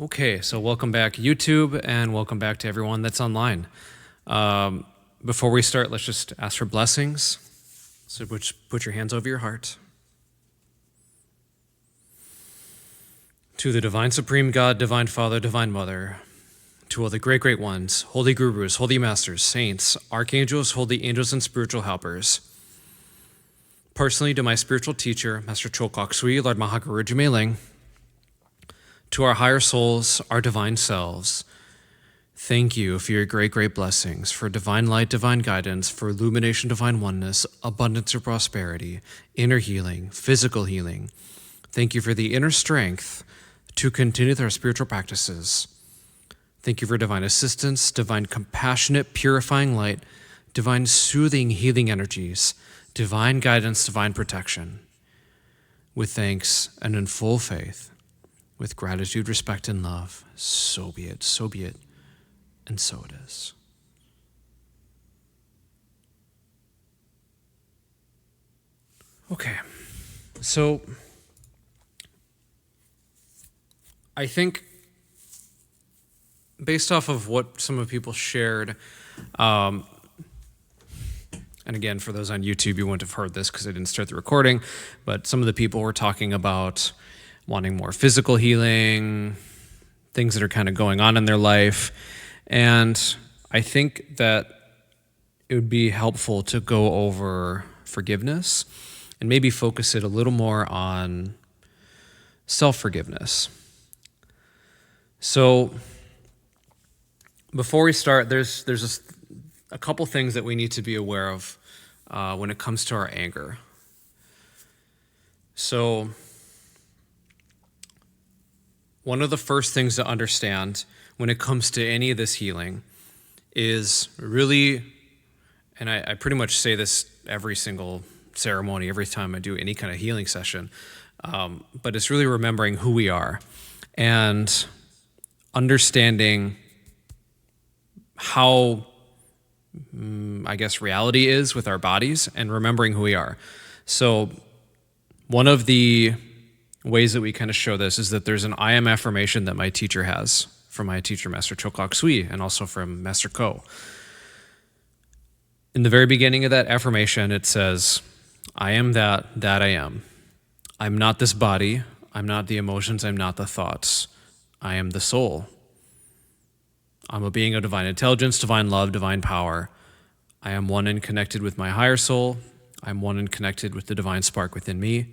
Okay, so welcome back YouTube and welcome back to everyone that's online. Before we start, let's just ask for blessings. So put your hands over your heart. To the divine supreme God, divine Father, divine Mother, to all the great, great ones, holy gurus, holy masters, saints, archangels, holy angels, and spiritual helpers. Personally, to my spiritual teacher, Master Choa, Lord Mahaguru Jumeling, to our higher souls, our divine selves, thank you for your great, great blessings, for divine light, divine guidance, for illumination, divine oneness, abundance of prosperity, inner healing, physical healing. Thank you for the inner strength to continue with our spiritual practices. Thank you for divine assistance, divine compassionate, purifying light, divine soothing, healing energies, divine guidance, divine protection. With thanks and in full faith, with gratitude, respect, and love, so be it, and so it is. Okay, so I think based off of what some of people shared, and again, for those on YouTube, you wouldn't have heard this because I didn't start the recording, but some of the people were talking about wanting more physical healing, things that are kind of going on in their life. And I think that it would be helpful to go over forgiveness and maybe focus it a little more on self-forgiveness. So before we start, there's a couple things that we need to be aware of when it comes to our anger. So one of the first things to understand when it comes to any of this healing is really, and I pretty much say this every single ceremony, every time I do any kind of healing session, but it's really remembering who we are and understanding how, I guess, reality is with our bodies and remembering who we are. So one of the ways that we kind of show this is that there's an I am affirmation that my teacher has from my teacher, Master Choa, and also from Master Ko. In the very beginning of that affirmation, it says, I am that I am. I'm not this body. I'm not the emotions. I'm not the thoughts. I am the soul. I'm a being of divine intelligence, divine love, divine power. I am one and connected with my higher soul. I'm one and connected with the divine spark within me.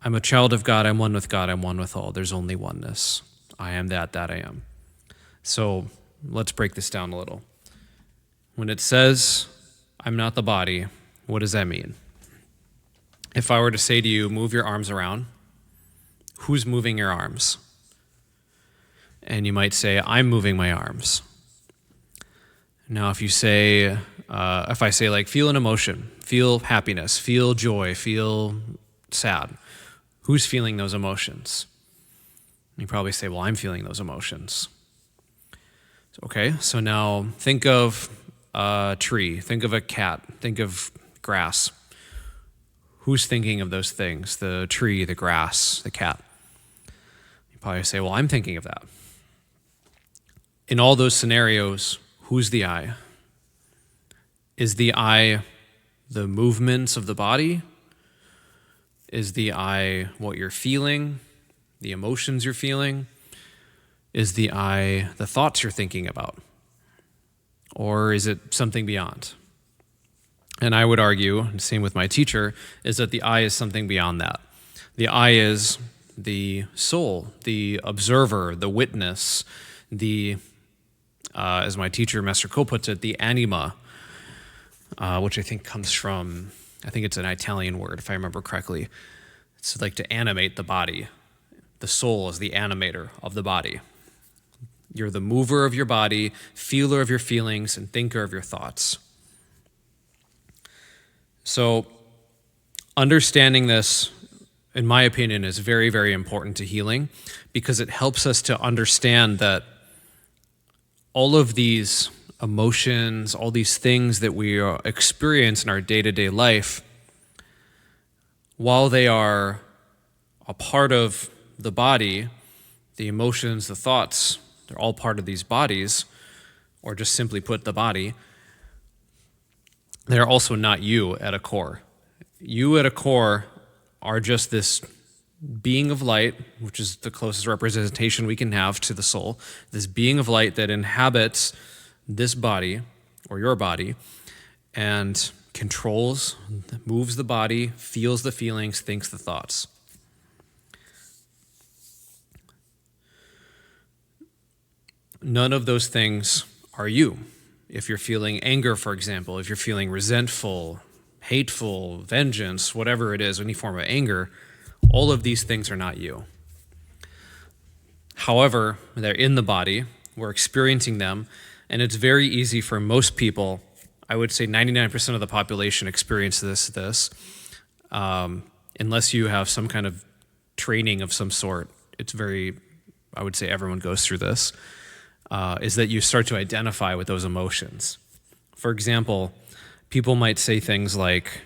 I'm a child of God. I'm one with God. I'm one with all. There's only oneness. I am that I am. So let's break this down a little. When it says, I'm not the body, what does that mean? If I were to say to you, move your arms around, who's moving your arms? And you might say, I'm moving my arms. Now, if you say, if I say like, feel an emotion, feel happiness, feel joy, feel sad, who's feeling those emotions? You probably say, well, I'm feeling those emotions. Okay, so now think of a tree, think of a cat, think of grass. Who's thinking of those things? The tree, the grass, the cat. You probably say, well, I'm thinking of that. In all those scenarios, who's the I? Is the I the movements of the body? Is the I what you're feeling, the emotions you're feeling? Is the I the thoughts you're thinking about? Or is it something beyond? And I would argue, and same with my teacher, is that the I is something beyond that. The I is the soul, the observer, the witness, the, as my teacher, Master Ko, puts it, the anima, which I think comes from, I think it's an Italian word, if I remember correctly. It's like to animate the body. The soul is the animator of the body. You're the mover of your body, feeler of your feelings, and thinker of your thoughts. So understanding this, in my opinion, is very, very important to healing because it helps us to understand that all of these emotions, all these things that we experience in our day-to-day life, while they are a part of the body, The emotions, the thoughts, they're all part of these bodies, or just simply put, the body. They're also not you at a core. You at a core are just this being of light, which is the closest representation we can have to the soul, this being of light that inhabits this body, or your body, and controls, moves the body, feels the feelings, thinks the thoughts. None of those things are you. If you're feeling anger, for example, if you're feeling resentful, hateful, vengeance, whatever it is, any form of anger, all of these things are not you. However, they're in the body, we're experiencing them, and it's very easy for most people, I would say 99% of the population experience this, unless you have some kind of training of some sort. I would say everyone goes through this, is that you start to identify with those emotions. For example, people might say things like,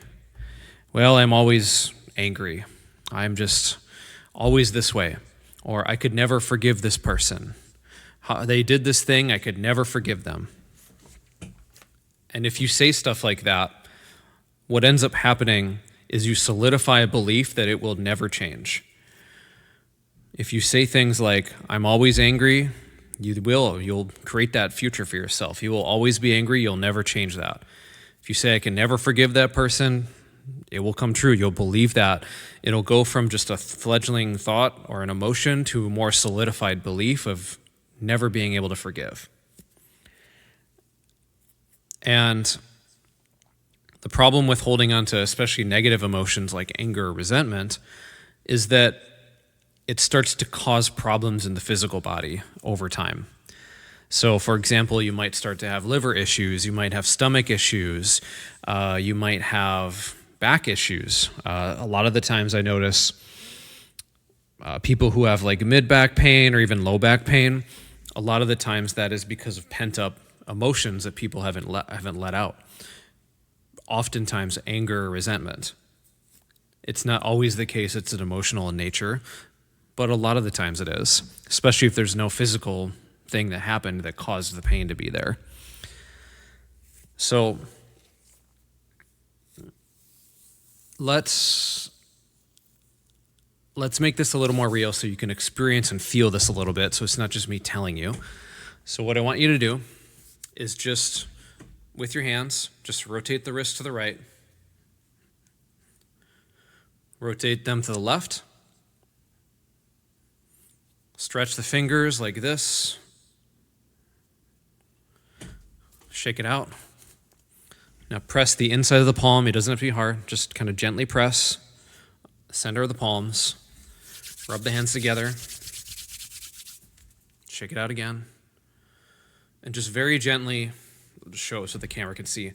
well, I'm always angry. I'm just always this way. Or I could never forgive this person. They did this thing, I could never forgive them. And if you say stuff like that, what ends up happening is you solidify a belief that it will never change. If you say things like, I'm always angry, you'll create that future for yourself. You will always be angry, you'll never change that. If you say, I can never forgive that person, it will come true. You'll believe that. It'll go from just a fledgling thought or an emotion to a more solidified belief of never being able to forgive. And the problem with holding on to especially negative emotions like anger or resentment is that it starts to cause problems in the physical body over time. So, for example, you might start to have liver issues, you might have stomach issues, you might have back issues. A lot of the times I notice people who have like mid-back pain or even low back pain, a lot of the times that is because of pent-up emotions that people haven't let out. Oftentimes anger or resentment. It's not always the case it's an emotional in nature, but a lot of the times it is, especially if there's no physical thing that happened that caused the pain to be there. So let's make this a little more real so you can experience and feel this a little bit, so it's not just me telling you. So what I want you to do is just, with your hands, just rotate the wrist to the right, rotate them to the left, stretch the fingers like this, shake it out. Now press the inside of the palm. It doesn't have to be hard. Just kind of gently press the center of the palms. Rub the hands together. Shake it out again. And just very gently, I'll just show it so the camera can see,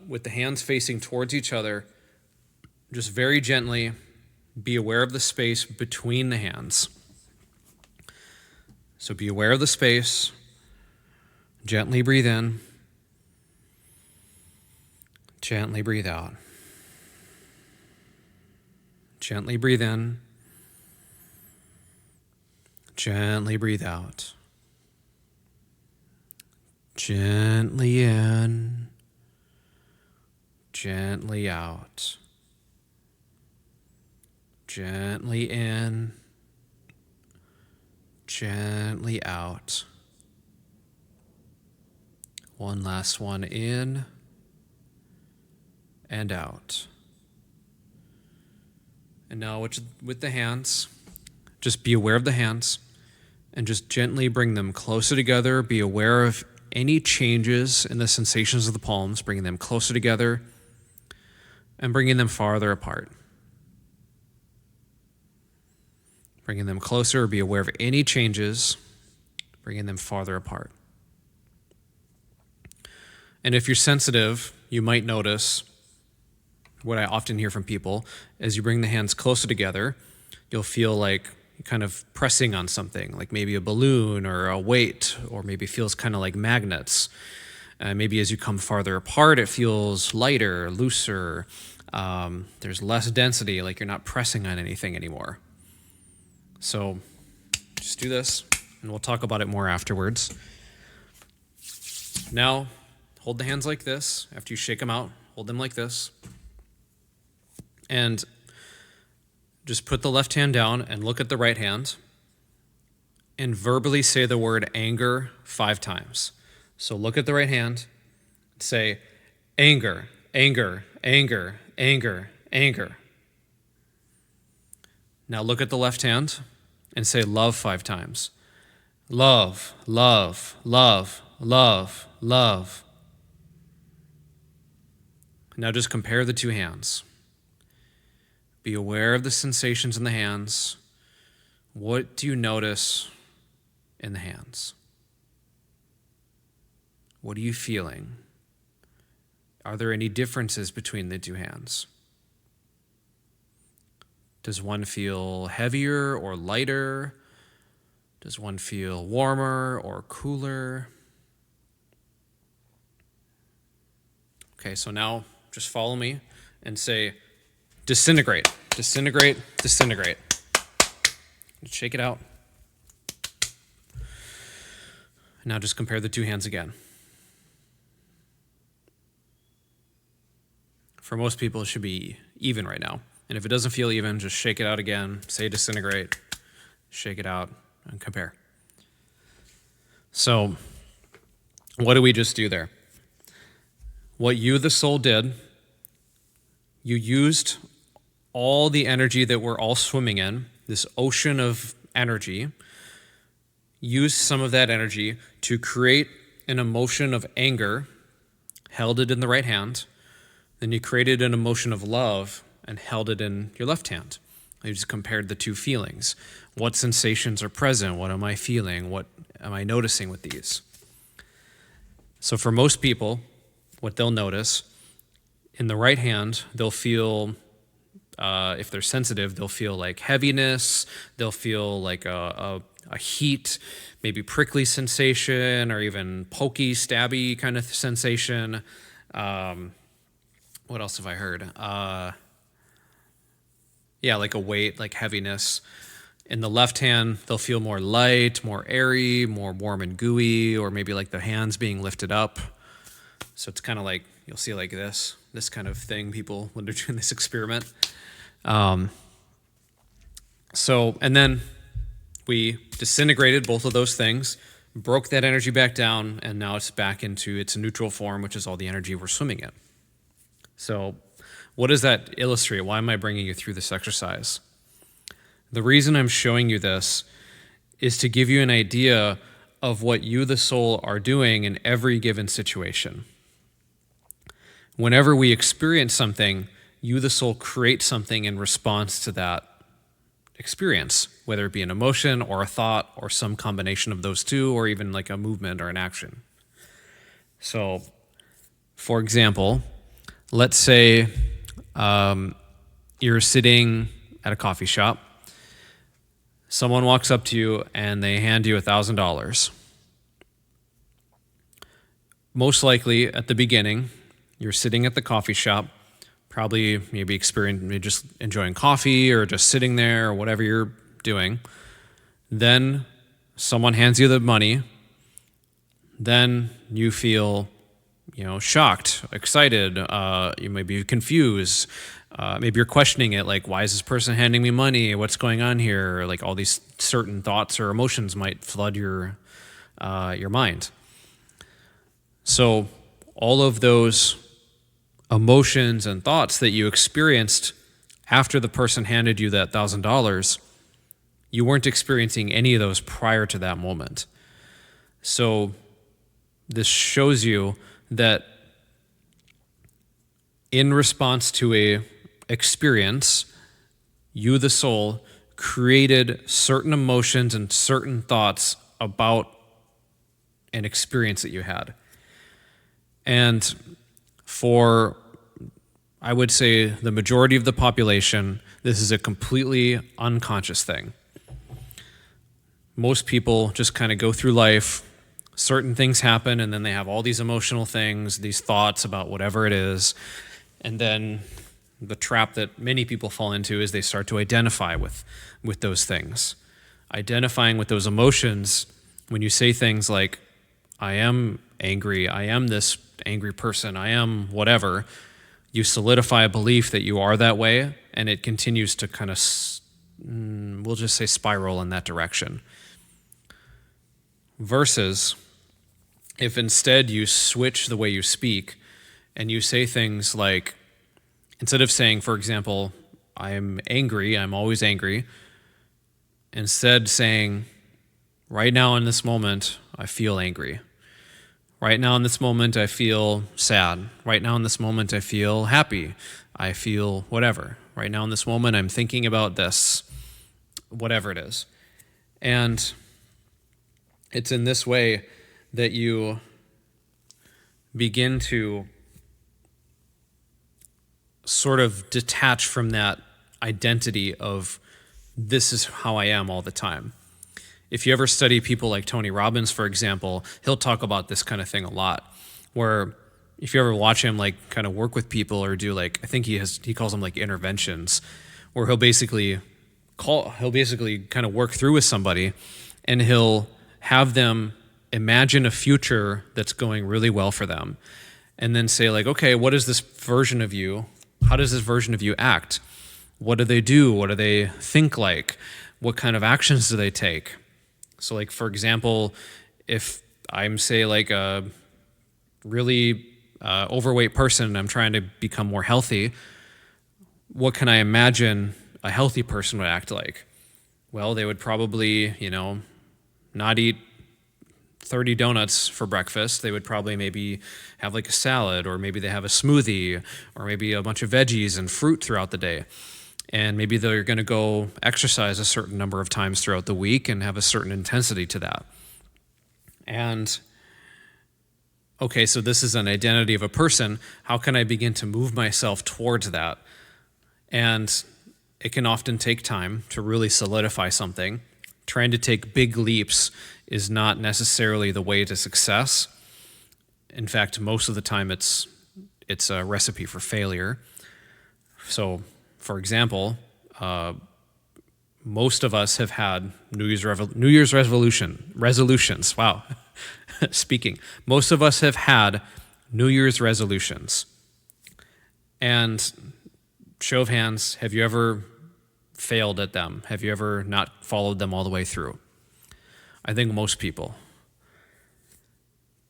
with the hands facing towards each other, just very gently be aware of the space between the hands. So be aware of the space. Gently breathe in. Gently breathe out. Gently breathe in. Gently breathe out. Gently in. Gently out. Gently in. Gently out. One last one in and out. And now with the hands, just be aware of the hands and just gently bring them closer together. Be aware of any changes in the sensations of the palms, bringing them closer together and bringing them farther apart. Bringing them closer, be aware of any changes, bringing them farther apart. And if you're sensitive, you might notice what I often hear from people, as you bring the hands closer together, you'll feel like you're kind of pressing on something, like maybe a balloon or a weight, or maybe it feels kind of like magnets. Maybe as you come farther apart, it feels lighter, looser. There's less density, like you're not pressing on anything anymore. So Just do this, and we'll talk about it more afterwards. Now, hold the hands like this. After you shake them out, hold them like this. And just put the left hand down and look at the right hand and verbally say the word anger 5 times. So look at the right hand, say anger, anger, anger, anger, anger. Now look at the left hand and say love 5 times. Love, love, love, love, love. Now just compare the 2 hands. Be aware of the sensations in the hands. What do you notice in the hands? What are you feeling? Are there any differences between the 2 hands? Does one feel heavier or lighter? Does one feel warmer or cooler? Okay, so now just follow me and say, disintegrate, disintegrate, disintegrate. Shake it out. Now just compare the 2 hands again. For most people, it should be even right now. And if it doesn't feel even, just shake it out again, say disintegrate, shake it out, and compare. So, what did we just do there? What you, the soul, did, you used all the energy that we're all swimming in, this ocean of energy, used some of that energy to create an emotion of anger, held it in the right hand. Then you created an emotion of love and held it in your left hand. You just compared the 2 feelings. What sensations are present? What am I feeling? What am I noticing with these? So for most people, what they'll notice, in the right hand, they'll feel, if they're sensitive, they'll feel like heaviness, they'll feel like a heat, maybe prickly sensation, or even pokey, stabby kind of sensation. What else have I heard? Like a weight, like heaviness. In the left hand, they'll feel more light, more airy, more warm and gooey, or maybe like the hands being lifted up. So it's kind of like, you'll see like this kind of thing, people, when they're doing this experiment. And then we disintegrated both of those things, broke that energy back down, and now it's back into its neutral form, which is all the energy we're swimming in. So what does that illustrate? Why am I bringing you through this exercise? The reason I'm showing you this is to give you an idea of what you, the soul, are doing in every given situation. Whenever we experience something, you, the soul, create something in response to that experience, whether it be an emotion or a thought or some combination of those 2, or even like a movement or an action. So, for example, let's say you're sitting at a coffee shop. Someone walks up to you and they hand you $1,000. Most likely, at the beginning, you're sitting at the coffee shop, probably maybe just enjoying coffee or just sitting there or whatever you're doing. Then someone hands you the money. Then you feel, shocked, excited. You may be confused. Maybe you're questioning it, like, why is this person handing me money? What's going on here? Like all these certain thoughts or emotions might flood your mind. So all of those emotions and thoughts that you experienced after the person handed you that $1,000, you weren't experiencing any of those prior to that moment. So this shows you that in response to a experience, you, the soul, created certain emotions and certain thoughts about an experience that you had. And for, I would say, the majority of the population, this is a completely unconscious thing. Most people just kind of go through life, certain things happen, and then they have all these emotional things, these thoughts about whatever it is, and then the trap that many people fall into is they start to identify with those things. identifying with those emotions. When you say things like, I am angry, I am this angry person, I am whatever, you solidify a belief that you are that way, and it continues to kind of, we'll just say, spiral in that direction. Versus if instead you switch the way you speak and you say things like, instead of saying, for example, I'm angry, I'm always angry, instead saying, right now in this moment, I feel angry. Right now in this moment, I feel sad. Right now in this moment, I feel happy. I feel whatever. Right now in this moment, I'm thinking about this, whatever it is. And it's in this way that you begin to sort of detach from that identity of this is how I am all the time. If you ever study people like Tony Robbins, for example, he'll talk about this kind of thing a lot, where if you ever watch him like kind of work with people or do like, I think he calls them like interventions, where he'll basically kind of work through with somebody and he'll have them imagine a future that's going really well for them and then say like, okay, what is this version of you? How does this version of you act? What do they do? What do they think like? What kind of actions do they take? So like, for example, if I'm, say, like a really overweight person and I'm trying to become more healthy, what can I imagine a healthy person would act like? Well, they would probably, not eat 30 donuts for breakfast. They would probably maybe have like a salad, or maybe they have a smoothie, or maybe a bunch of veggies and fruit throughout the day. And maybe they're going to go exercise a certain number of times throughout the week and have a certain intensity to that. And okay, so this is an identity of a person. How can I begin to move myself towards that? And it can often take time to really solidify something. Trying to take big leaps is not necessarily the way to success. In fact, most of the time it's a recipe for failure. So, for example, most of us have had New Year's resolutions. Wow, speaking. Most of us have had New Year's resolutions. And show of hands, have you ever failed at them? Have you ever not followed them all the way through? I think most people.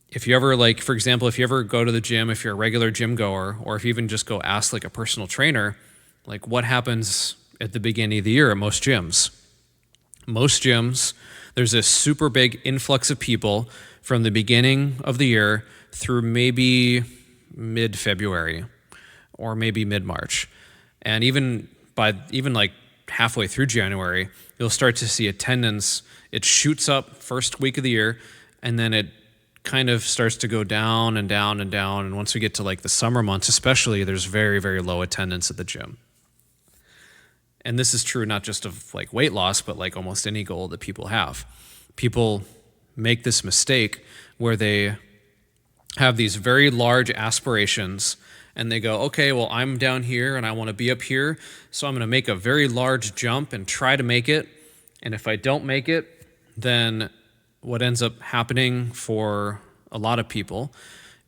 If you ever, like, for example, if you ever go to the gym, if you're a regular gym goer, or if you even just go ask like a personal trainer, like what happens at the beginning of the year at most gyms? Most gyms, there's this super big influx of people from the beginning of the year through maybe mid-February or maybe mid-March. And even like halfway through January, you'll start to see attendance. It shoots up first week of the year, and then it kind of starts to go down and down and down. And once we get to like the summer months, especially, there's very, very low attendance at the gym. And this is true not just of like weight loss, but like almost any goal that people have. People make this mistake where they have these very large aspirations and they go, okay, well, I'm down here and I want to be up here, so I'm going to make a very large jump and try to make it. And if I don't make it, then what ends up happening for a lot of people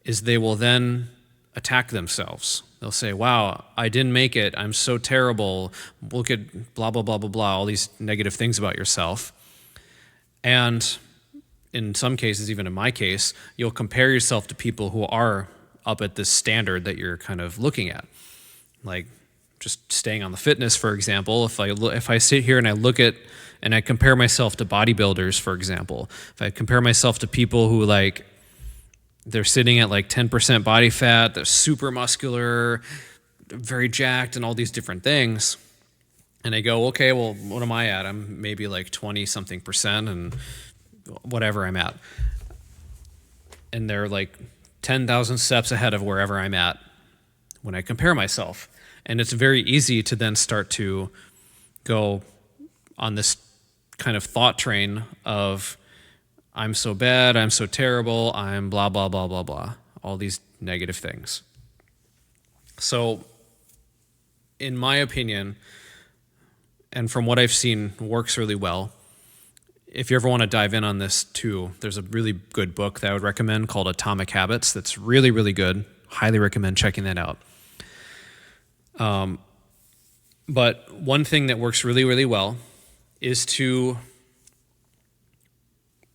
is they will then attack themselves. They'll say, wow, I didn't make it. I'm so terrible. Look at blah, blah, blah, blah, blah, all these negative things about yourself. And in some cases, even in my case, you'll compare yourself to people who are up at this standard that you're kind of looking at. Like just staying on the fitness, for example, if I sit here and I look at and I compare myself to bodybuilders, for example, if I compare myself to people who like, they're sitting at like 10% body fat, they're super muscular, very jacked, and all these different things. And I go, okay, well, what am I at? I'm maybe like 20-something% and whatever I'm at. And they're like 10,000 steps ahead of wherever I'm at when I compare myself. And it's very easy to then start to go on this kind of thought train of, I'm so bad, I'm so terrible, I'm blah, blah, blah, blah, blah. All these negative things. So, in my opinion, and from what I've seen works really well, if you ever want to dive in on this too, there's a really good book that I would recommend called Atomic Habits that's really, really good. Highly recommend checking that out. But one thing that works really, really well is to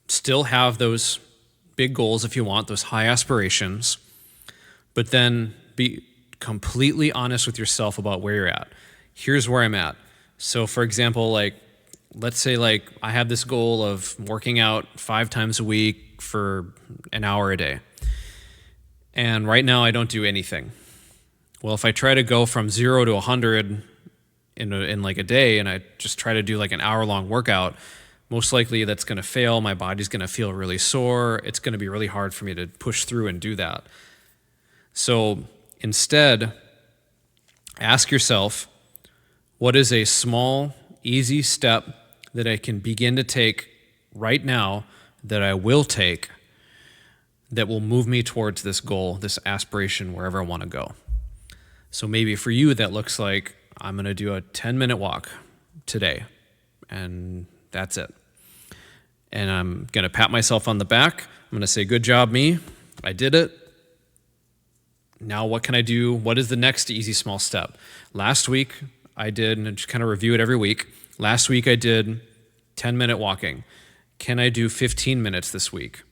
still have those big goals if you want, those high aspirations, but then be completely honest with yourself about where you're at. Here's where I'm at. So for example, like, let's say like I have this goal of working out 5 times a week for an hour a day. And right now I don't do anything. Well, if I try to go from 0 to 100 in like a day, and I just try to do like an hour-long workout, most likely that's going to fail. My body's going to feel really sore. It's going to be really hard for me to push through and do that. So instead, ask yourself, what is a small, easy step that I can begin to take right now, that I will take, that will move me towards this goal, this aspiration, wherever I want to go? So maybe for you, that looks like I'm going to do a 10-minute walk today, and that's it. And I'm going to pat myself on the back. I'm going to say, good job, me. I did it. Now what can I do? What is the next easy small step? Last week I did, and I just kind of review it every week. Last week I did 10-minute walking. Can I do 15 minutes this week?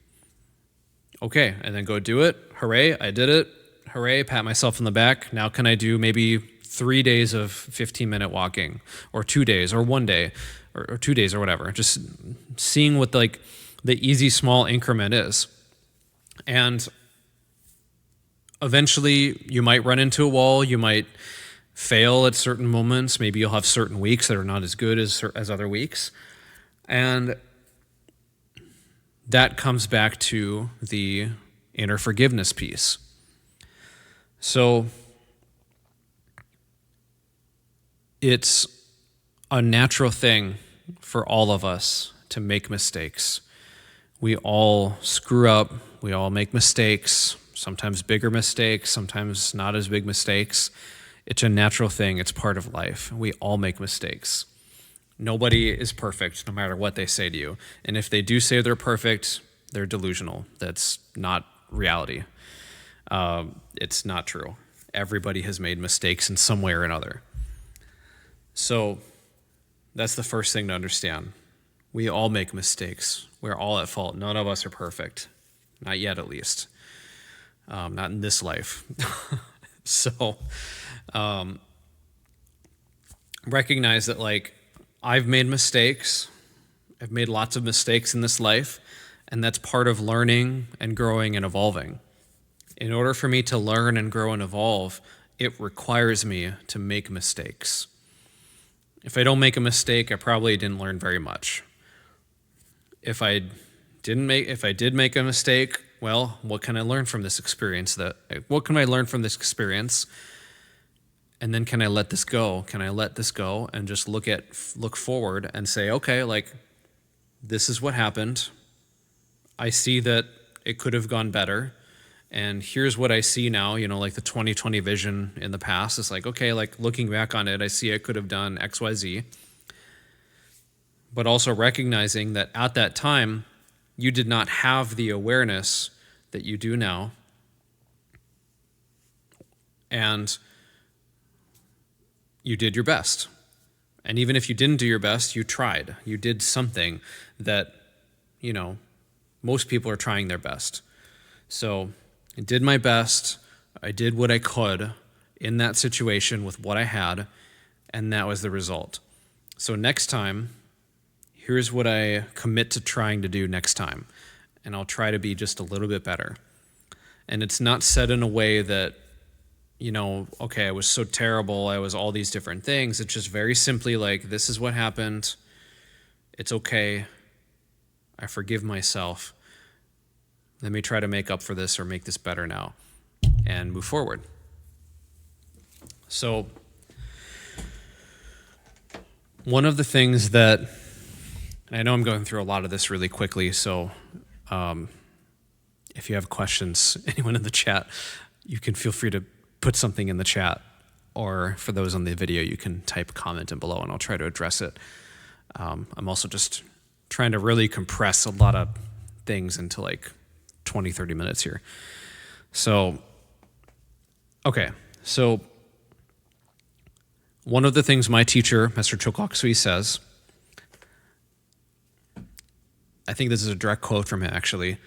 Okay, and then go do it. Hooray, I did it. Hooray, pat myself on the back. Now can I do maybe 3 days of 15-minute walking, or 2 days, or 1 day, or 2 days, or whatever. Just seeing what like the easy small increment is. And eventually you might run into a wall. You might fail at certain moments. Maybe you'll have certain weeks that are not as good as other weeks. And that comes back to the inner forgiveness piece. So it's a natural thing for all of us to make mistakes. We all screw up. We all make mistakes, sometimes bigger mistakes, sometimes not as big mistakes. It's a natural thing. It's part of life. We all make mistakes. Nobody is perfect, no matter what they say to you. And if they do say they're perfect, they're delusional. That's not reality. It's not true. Everybody has made mistakes in some way or another. So that's the first thing to understand. We all make mistakes. We're all at fault. None of us are perfect. Not yet, at least. Not in this life. So recognize that, like, I've made mistakes. I've made lots of mistakes in this life, and that's part of learning and growing and evolving. In order for me to learn and grow and evolve, it requires me to make mistakes. If I don't make a mistake, I probably didn't learn very much. If I did make a mistake, well, what can I learn from this experience? What can I learn from this experience? And then can I let this go? Can I let this go and just look forward and say, okay, like, this is what happened. I see that it could have gone better. And here's what I see now, like the 2020 vision in the past. It's like, okay, like, looking back on it, I see I could have done X, Y, Z. But also recognizing that at that time, you did not have the awareness that you do now. And you did your best. And even if you didn't do your best, you tried. You did something that, most people are trying their best. So I did my best. I did what I could in that situation with what I had, and that was the result. So next time, here's what I commit to trying to do next time, and I'll try to be just a little bit better. And it's not said in a way that, okay, I was so terrible, I was all these different things. It's just very simply like, this is what happened. It's okay. I forgive myself. Let me try to make up for this or make this better now and move forward. So one of the things that, I know I'm going through a lot of this really quickly, so if you have questions, anyone in the chat, you can feel free to put something in the chat, or for those on the video, you can type comment in below and I'll try to address it. I'm also just trying to really compress a lot of things into like 20, 30 minutes here. So, okay. So, one of the things my teacher, Mr. Choa, says, I think this is a direct quote from him actually.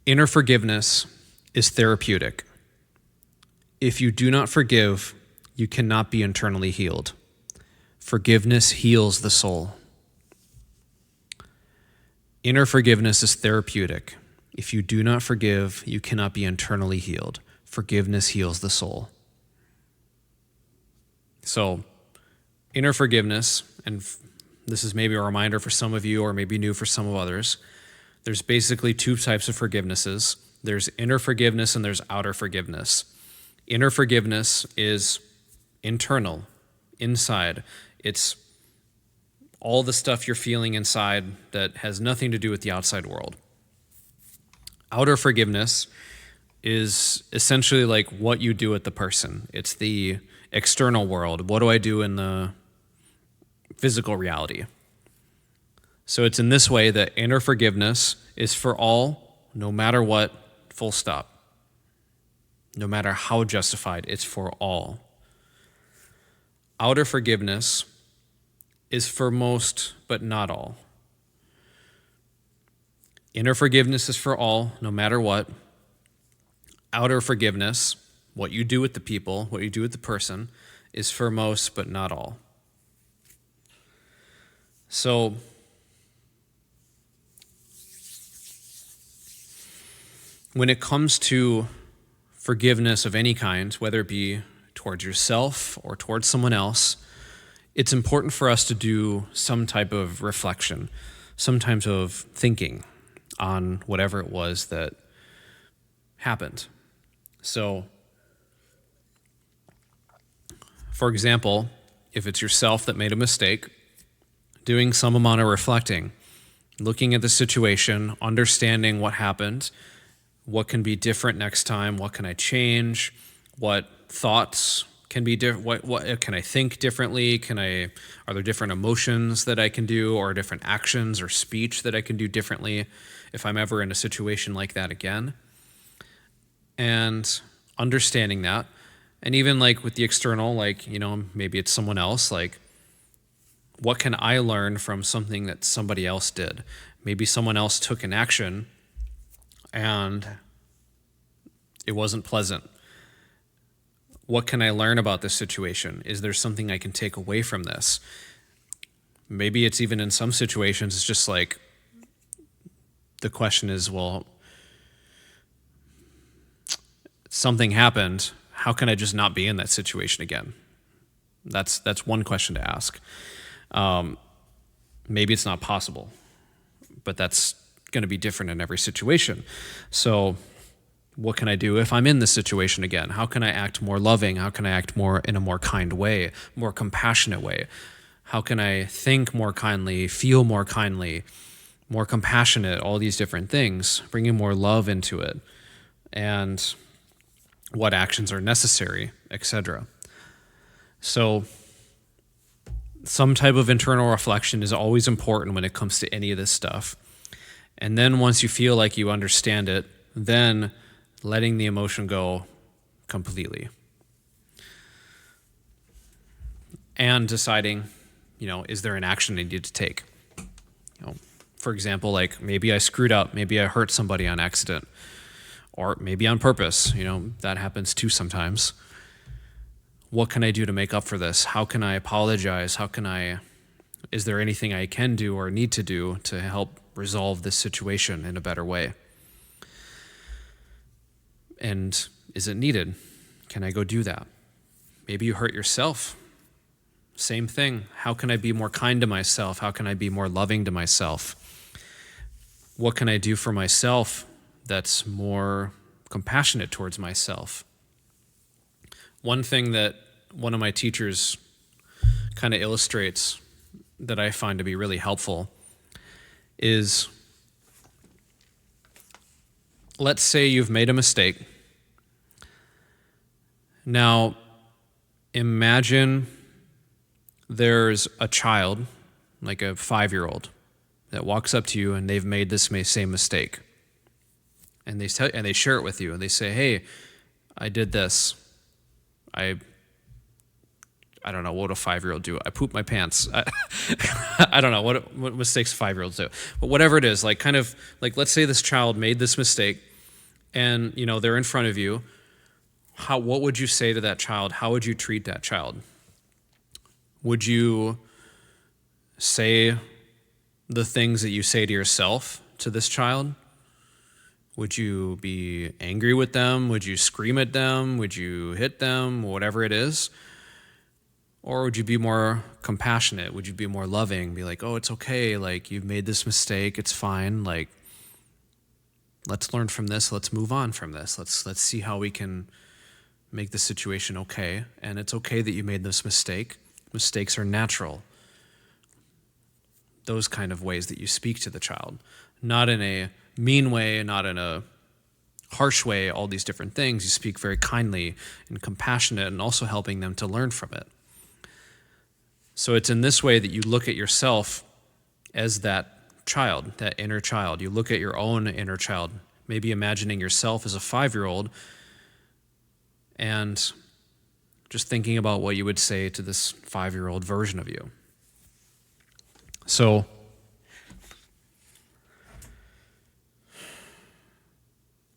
Inner forgiveness is therapeutic. If you do not forgive, you cannot be internally healed. Forgiveness heals the soul. Inner forgiveness is therapeutic. If you do not forgive, you cannot be internally healed. Forgiveness heals the soul. So, inner forgiveness, and this is maybe a reminder for some of you or maybe new for some of others, there's basically two types of forgivenesses. There's inner forgiveness and there's outer forgiveness. Inner forgiveness is internal, inside. It's all the stuff you're feeling inside that has nothing to do with the outside world. Outer forgiveness is essentially like what you do with the person. It's the external world. What do I do in the physical reality? So it's in this way that inner forgiveness is for all, no matter what, full stop. No matter how justified, it's for all. Outer forgiveness is for most, but not all. Inner forgiveness is for all, no matter what. Outer forgiveness, what you do with the people, what you do with the person, is for most, but not all. So, when it comes to forgiveness of any kind, whether it be towards yourself or towards someone else, it's important for us to do some type of reflection, some type of thinking on whatever it was that happened. So, for example, if it's yourself that made a mistake, doing some amount of reflecting, looking at the situation, understanding what happened, what can be different next time, what can I change, what thoughts can be different, what can I think differently, are there different emotions that I can do, or different actions or speech that I can do differently if I'm ever in a situation like that again. And understanding that, and even like with the external, like, maybe it's someone else, like, what can I learn from something that somebody else did? Maybe someone else took an action and it wasn't pleasant. What can I learn about this situation? Is there something I can take away from this? Maybe it's even in some situations, it's just like, the question is, well, something happened. How can I just not be in that situation again? That's one question to ask. Maybe it's not possible, but that's going to be different in every situation. So what can I do if I'm in this situation again? How can I act more loving? How can I act more in a more kind way, more compassionate way? How can I think more kindly, feel more kindly, more compassionate, all these different things, bringing more love into it, and what actions are necessary, etc. So some type of internal reflection is always important when it comes to any of this stuff. And then once you feel like you understand it, then letting the emotion go completely. And deciding, is there an action I need to take? For example, like maybe I screwed up, maybe I hurt somebody on accident, or maybe on purpose, that happens too sometimes. What can I do to make up for this? How can I apologize? Is there anything I can do or need to do to help resolve this situation in a better way? And is it needed? Can I go do that? Maybe you hurt yourself. Same thing. How can I be more kind to myself? How can I be more loving to myself? What can I do for myself that's more compassionate towards myself? One thing that one of my teachers kind of illustrates that I find to be really helpful is, let's say you've made a mistake. Now, imagine there's a child, like a 5-year-old that walks up to you and they've made this same mistake. And they share it with you and they say, "Hey, I did this. I don't know what a 5-year-old do. I pooped my pants." I don't know what mistakes 5-year-olds do, but whatever it is, like kind of like let's say this child made this mistake, and they're in front of you. What would you say to that child? How would you treat that child? Would you say the things that you say to yourself to this child? Would you be angry with them? Would you scream at them? Would you hit them? Whatever it is. Or would you be more compassionate? Would you be more loving? Be like, "Oh, it's okay. Like, you've made this mistake. It's fine. Like, let's learn from this. Let's move on from this. Let's see how we can make the situation okay. And it's okay that you made this mistake. Mistakes are natural." Those kind of ways that you speak to the child. Not in a mean way, not in a harsh way, all these different things. You speak very kindly and compassionate and also helping them to learn from it. So it's in this way that you look at yourself as that child, that inner child. You look at your own inner child, maybe imagining yourself as a 5-year-old and just thinking about what you would say to this 5-year-old version of you. So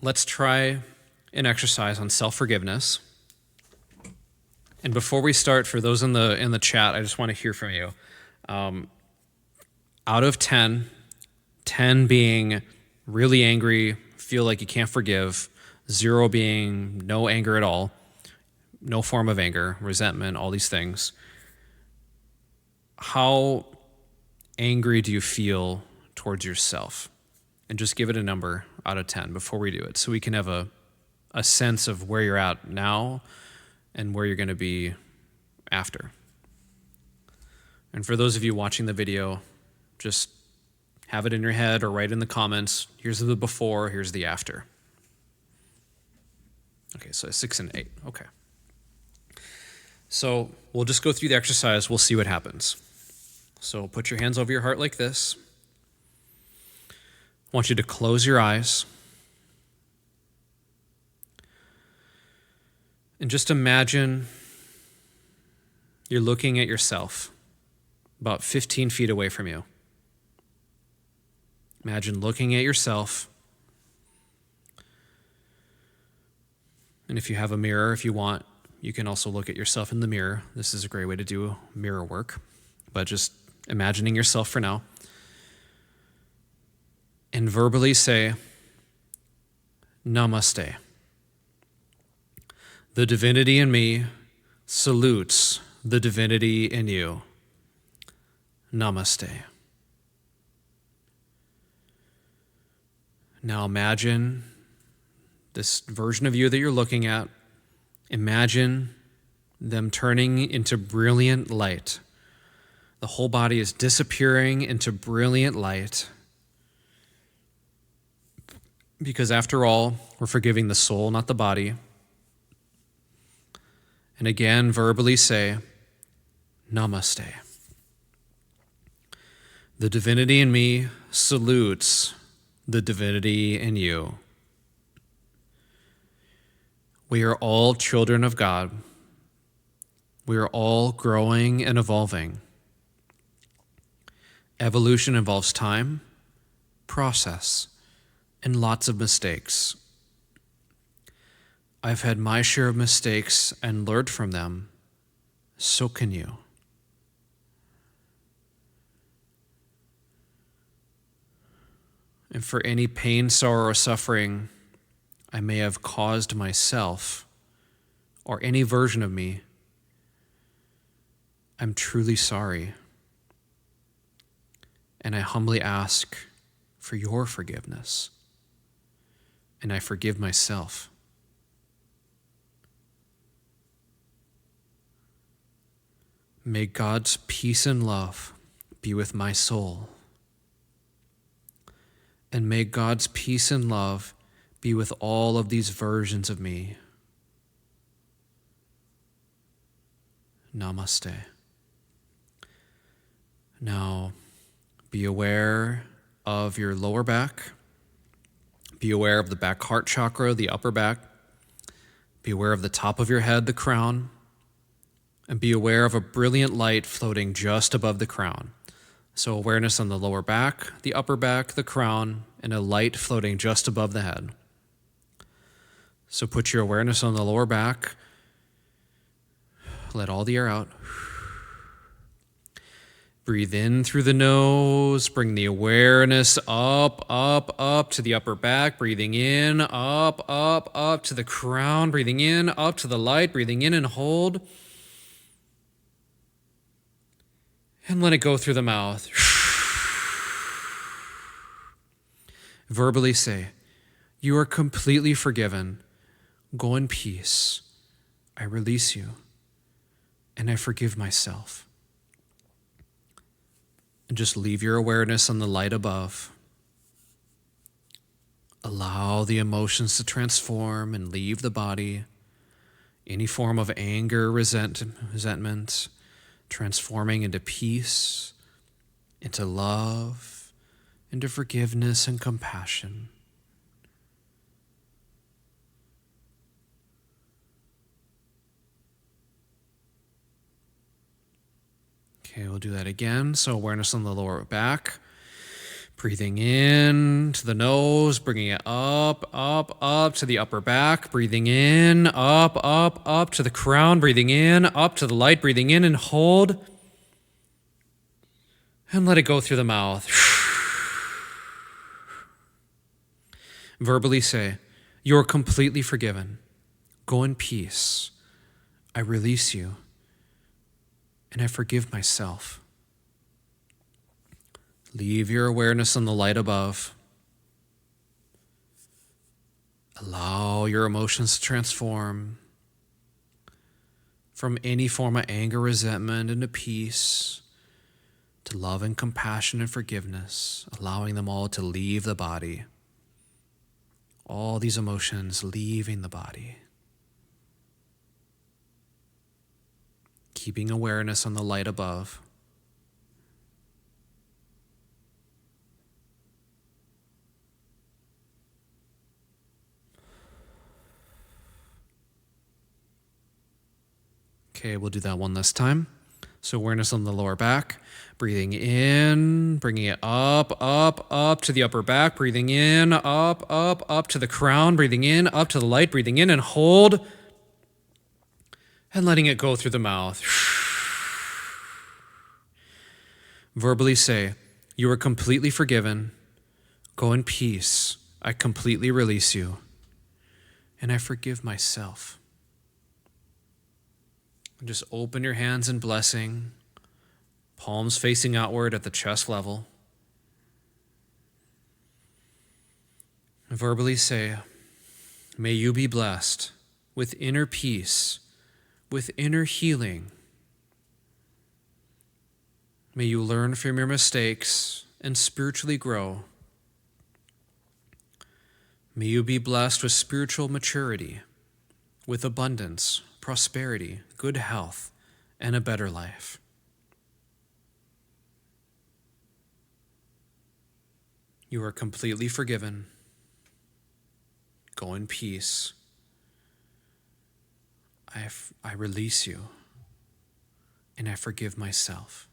let's try an exercise on self-forgiveness. And before we start, for those in the chat, I just want to hear from you. Out of 10, 10 being really angry, feel like you can't forgive, 0 being no anger at all, no form of anger, resentment, all these things. How angry do you feel towards yourself? And just give it a number out of 10 before we do it, so we can have a sense of where you're at now and where you're going to be after. And for those of you watching the video, just have it in your head or write in the comments. Here's the before, here's the after. Okay, so 6 and 8. Okay. So we'll just go through the exercise. We'll see what happens. So put your hands over your heart like this. I want you to close your eyes. And just imagine you're looking at yourself about 15 feet away from you. Imagine looking at yourself. And if you have a mirror, if you want, you can also look at yourself in the mirror. This is a great way to do mirror work. But just imagining yourself for now. And verbally say, "Namaste." The divinity in me salutes the divinity in you. Namaste. Now imagine this version of you that you're looking at. Imagine them turning into brilliant light. The whole body is disappearing into brilliant light. Because after all, we're forgiving the soul, not the body. And again, verbally say, "Namaste." The divinity in me salutes the divinity in you. We are all children of God. We are all growing and evolving. Evolution involves time, process, and lots of mistakes. I've had my share of mistakes and learned from them. So can you. And for any pain, sorrow, or suffering I may have caused myself or any version of me, I'm truly sorry. And I humbly ask for your forgiveness. And I forgive myself. May God's peace and love be with my soul. And may God's peace and love be with all of these versions of me. Namaste. Now, be aware of your lower back. Be aware of the back heart chakra, the upper back. Be aware of the top of your head, the crown. And be aware of a brilliant light floating just above the crown. So awareness on the lower back, the upper back, the crown, and a light floating just above the head. So put your awareness on the lower back. Let all the air out. Breathe in through the nose. Bring the awareness up, up, up to the upper back. Breathing in, up, up, up to the crown. Breathing in, up to the light. Breathing in and hold. And let it go through the mouth. Verbally say, "You are completely forgiven. Go in peace. I release you. And I forgive myself." And just leave your awareness on the light above. Allow the emotions to transform and leave the body. Any form of anger, resentment, transforming into peace, into love, into forgiveness and compassion. Okay, we'll do that again. So awareness on the lower back. Breathing in to the nose, bringing it up, up, up to the upper back. Breathing in, up, up, up to the crown. Breathing in, up to the light. Breathing in and hold. And let it go through the mouth. Verbally say, "You are completely forgiven. Go in peace. I release you. And I forgive myself." Leave your awareness on the light above. Allow your emotions to transform from any form of anger, resentment, into peace, to love and compassion and forgiveness, allowing them all to leave the body. All these emotions leaving the body. Keeping awareness on the light above. Okay, we'll do that one last time. So awareness on the lower back. Breathing in, bringing it up, up, up to the upper back. Breathing in, up, up, up to the crown. Breathing in, up to the light. Breathing in and hold. And letting it go through the mouth. Verbally say, "You are completely forgiven. Go in peace. I completely release you. And I forgive myself." And just open your hands in blessing, palms facing outward at the chest level. Verbally say, "May you be blessed with inner peace, with inner healing. May you learn from your mistakes and spiritually grow. May you be blessed with spiritual maturity, with abundance, prosperity, good health, and a better life." You are completely forgiven. Go in peace. I release you, and I forgive myself.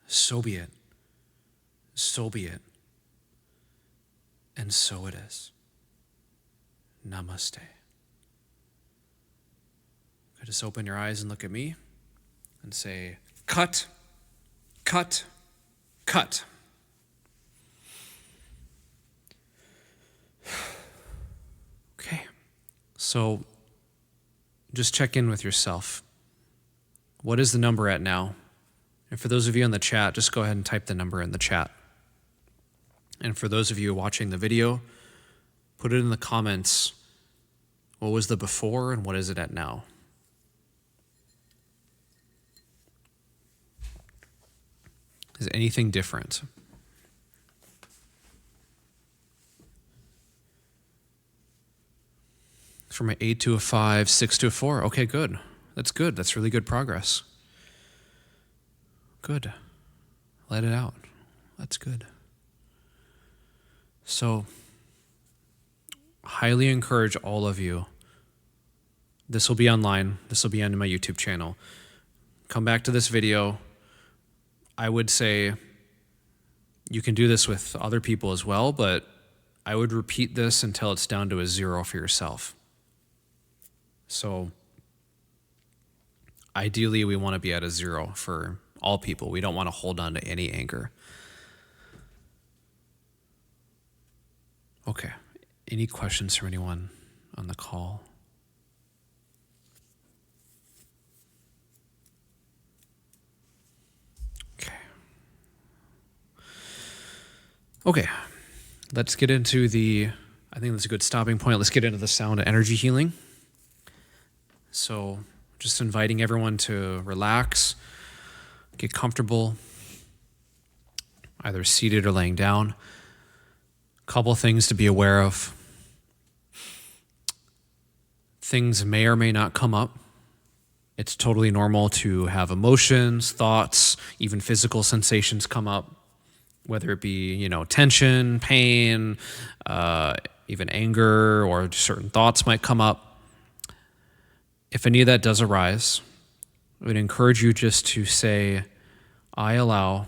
So be it. So be it. And so it is. Namaste. Just open your eyes and look at me and say, "Cut, cut, cut." Okay, so just check in with yourself. What is the number at now? And for those of you in the chat, just go ahead and type the number in the chat. And for those of you watching the video, put it in the comments. What was the before and what is it at now? Is anything different? From an 8 to a 5, 6 to a 4. Okay, good. That's good. That's really good progress. Good. Let it out. That's good. So, highly encourage all of you. This will be online. This will be on my YouTube channel. Come back to this video. I would say you can do this with other people as well, but I would repeat this until it's down to a 0 for yourself. So ideally, we want to be at a 0 for all people. We don't want to hold on to any anger. Okay. Any questions from anyone on the call? Okay, let's get into I think that's a good stopping point. Let's get into the sound and energy healing. So just inviting everyone to relax, get comfortable, either seated or laying down. A couple things to be aware of. Things may or may not come up. It's totally normal to have emotions, thoughts, even physical sensations come up. Whether it be, tension, pain, even anger, or certain thoughts might come up. If any of that does arise, I would encourage you just to say, I allow,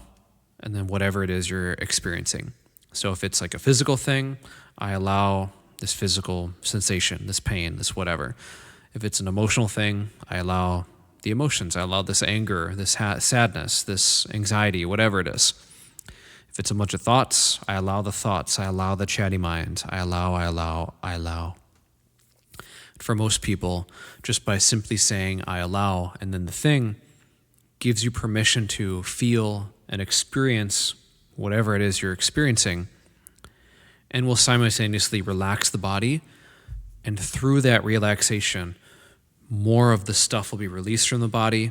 and then whatever it is you're experiencing. So if it's like a physical thing, I allow this physical sensation, this pain, this whatever. If it's an emotional thing, I allow the emotions. I allow this anger, this sadness, this anxiety, whatever it is. If it's a bunch of thoughts, I allow the thoughts. I allow the chatty mind. I allow. For most people, just by simply saying I allow, and then the thing gives you permission to feel and experience whatever it is you're experiencing, and will simultaneously relax the body. And through that relaxation, more of the stuff will be released from the body,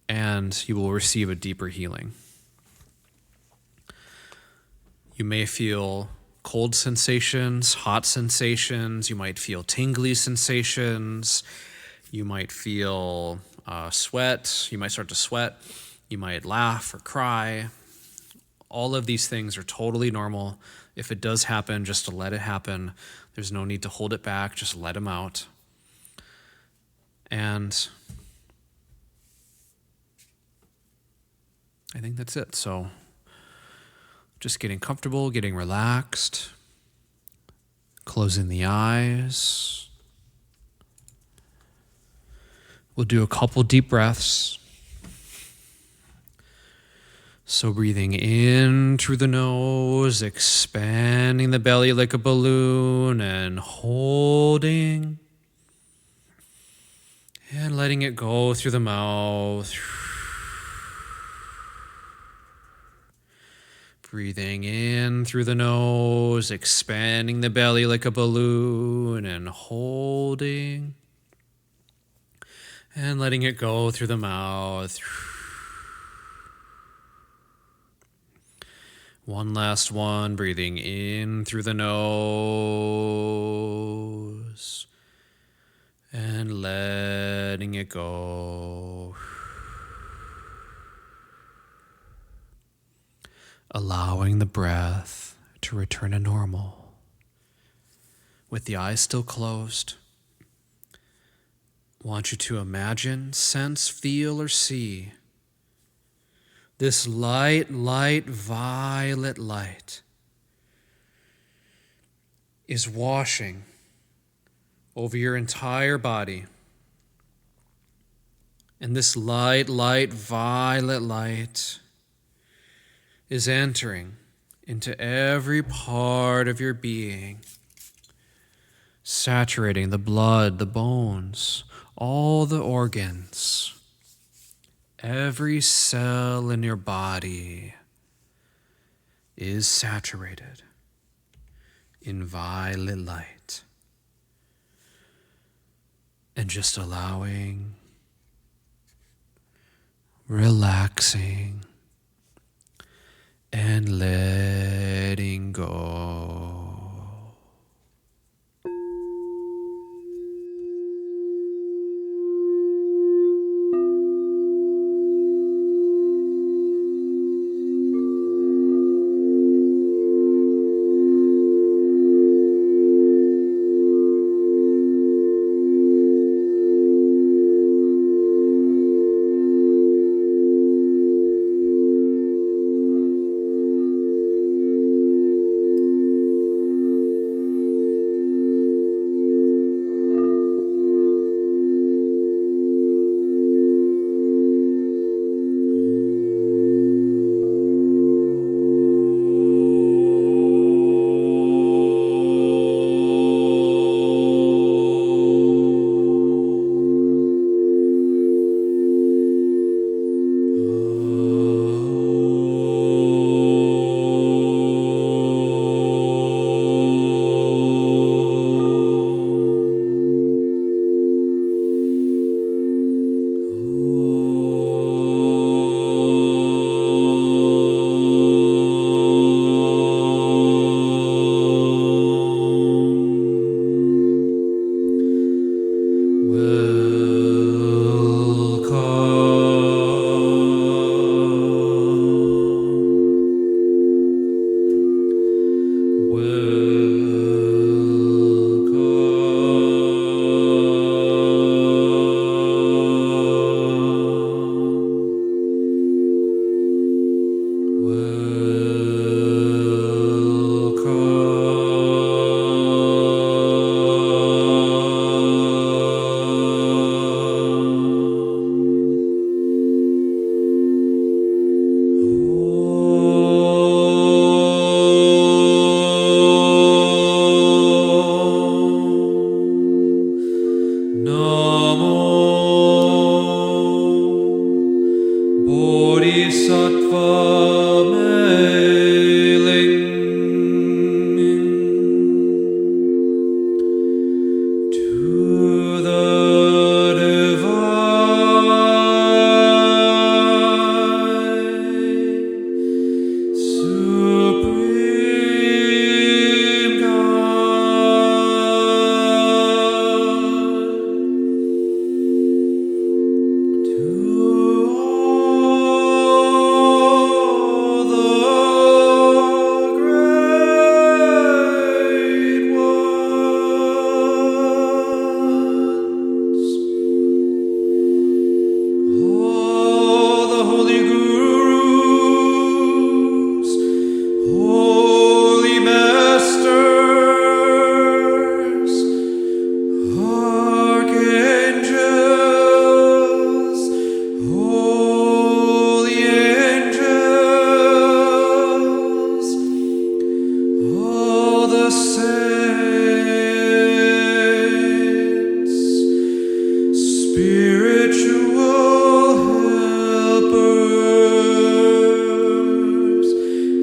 and you will receive a deeper healing. You may feel cold sensations, hot sensations. You might feel tingly sensations. You might feel sweat. You might start to sweat. You might laugh or cry. All of these things are totally normal. If it does happen, just to let it happen. There's no need to hold it back. Just let them out. And I think that's it. So just getting comfortable, getting relaxed, closing the eyes. We'll do a couple deep breaths. So breathing in through the nose, expanding the belly like a balloon, and holding. And letting it go through the mouth. Breathing in through the nose, expanding the belly like a balloon, and holding. And letting it go through the mouth. One last one, breathing in through the nose. And letting it go. Allowing the breath to return to normal. With the eyes still closed, I want you to imagine, sense, feel, or see this light, violet light is washing over your entire body. And this light, violet light is entering into every part of your being, saturating the blood, the bones, all the organs, every cell in your body is saturated in violet light. And just allowing, relaxing, and letting go.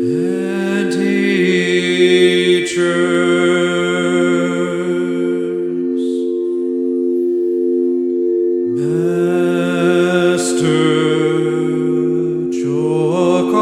and teachers, Master Choa,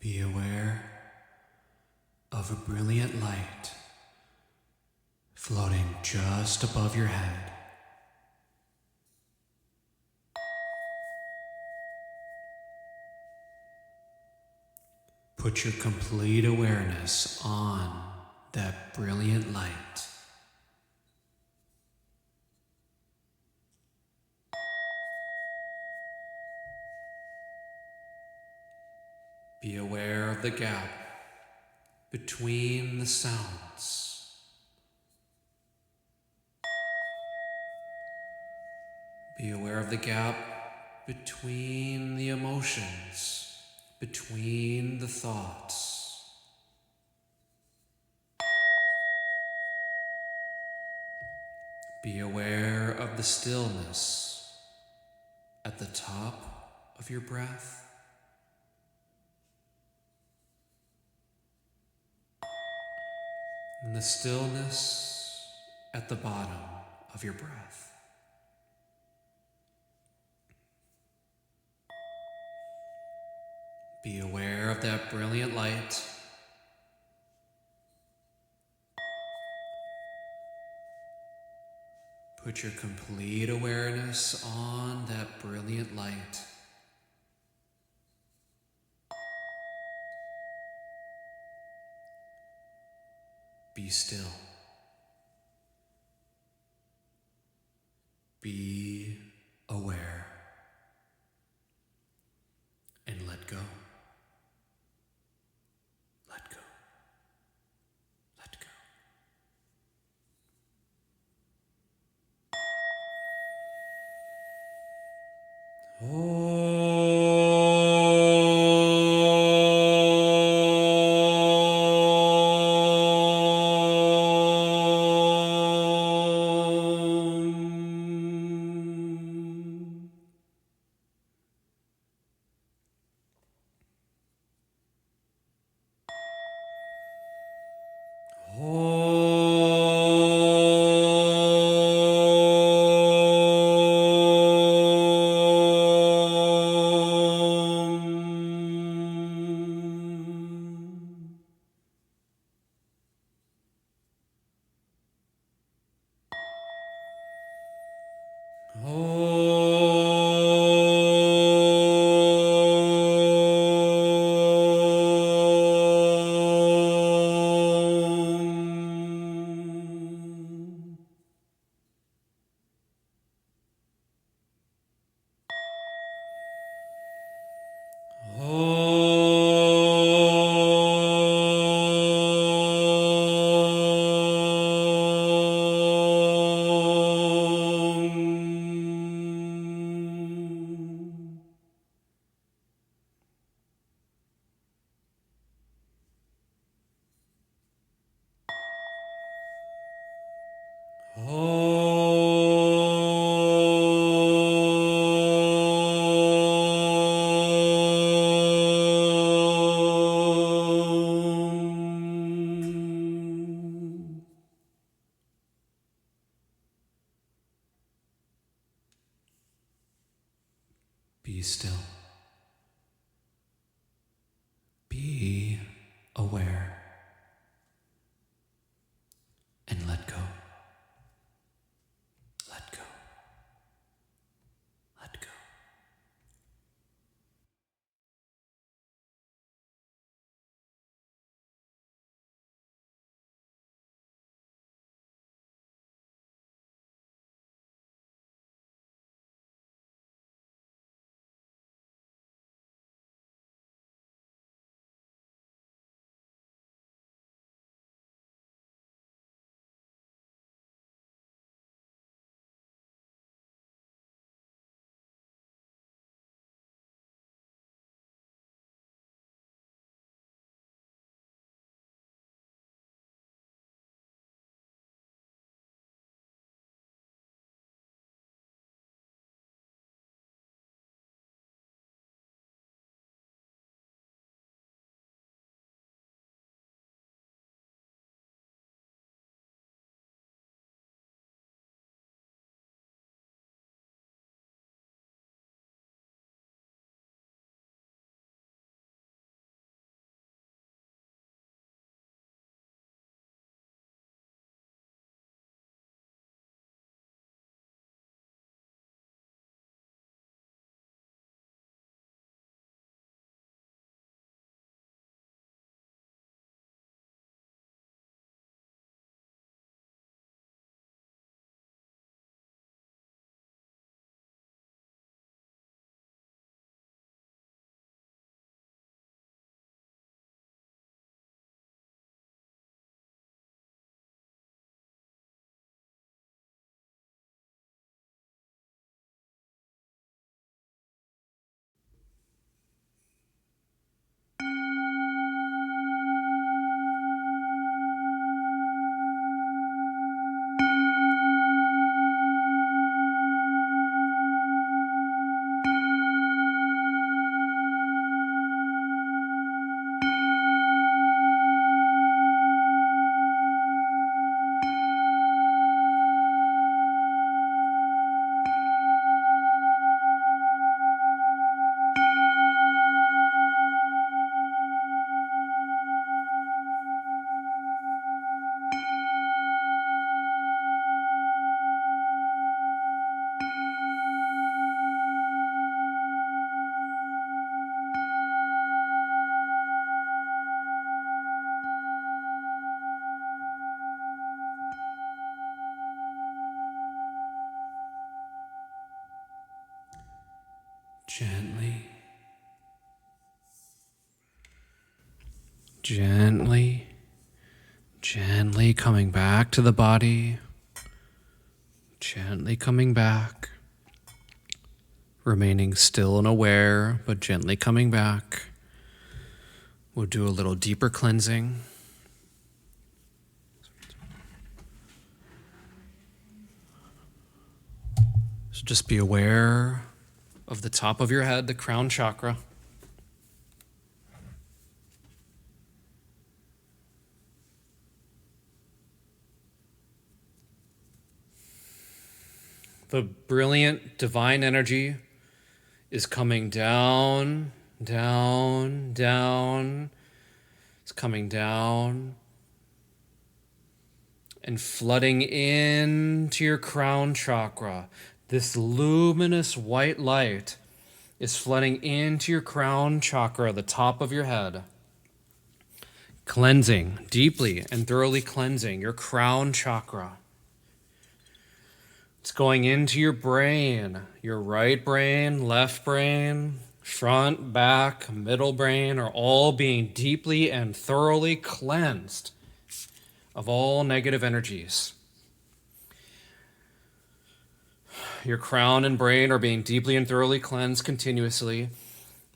Be aware of a brilliant light floating just above your head. Put your complete awareness on that brilliant light. Be aware of the gap between the sounds. Be aware of the gap between the emotions, between the thoughts. Be aware of the stillness at the top of your breath and the stillness at the bottom of your breath. Be aware of that brilliant light. Put your complete awareness on that brilliant light. Be still. Be aware. And let go. Let go. Let go. Be still. Be aware. And let go. Let go. Let go. Gently, gently, gently coming back to the body, gently coming back, remaining still and aware, but gently coming back. We'll do a little deeper cleansing. So just be aware of the top of your head, the crown chakra. The brilliant divine energy is coming down, down, down. It's coming down and flooding into your crown chakra. This luminous white light is flooding into your crown chakra, the top of your head. Cleansing, deeply and thoroughly cleansing your crown chakra. It's going into your brain, your right brain, left brain, front, back, middle brain are all being deeply and thoroughly cleansed of all negative energies. Your crown and brain are being deeply and thoroughly cleansed continuously.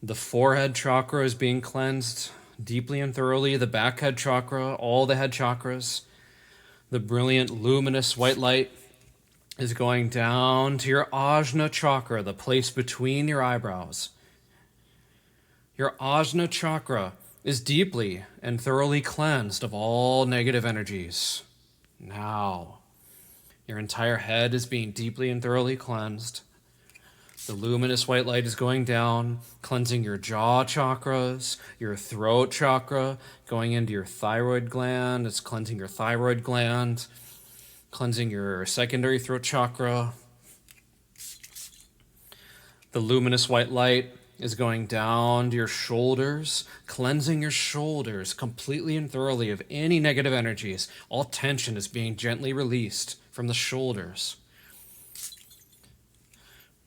The forehead chakra is being cleansed deeply and thoroughly. The back head chakra, all the head chakras. The brilliant luminous white light is going down to your ajna chakra, the place between your eyebrows. Your ajna chakra is deeply and thoroughly cleansed of all negative energies. Now, your entire head is being deeply and thoroughly cleansed. The luminous white light is going down, cleansing your jaw chakras, your throat chakra, going into your thyroid gland. It's cleansing your thyroid gland, cleansing your secondary throat chakra. The luminous white light is going down to your shoulders, cleansing your shoulders completely and thoroughly of any negative energies. All tension is being gently released from the shoulders.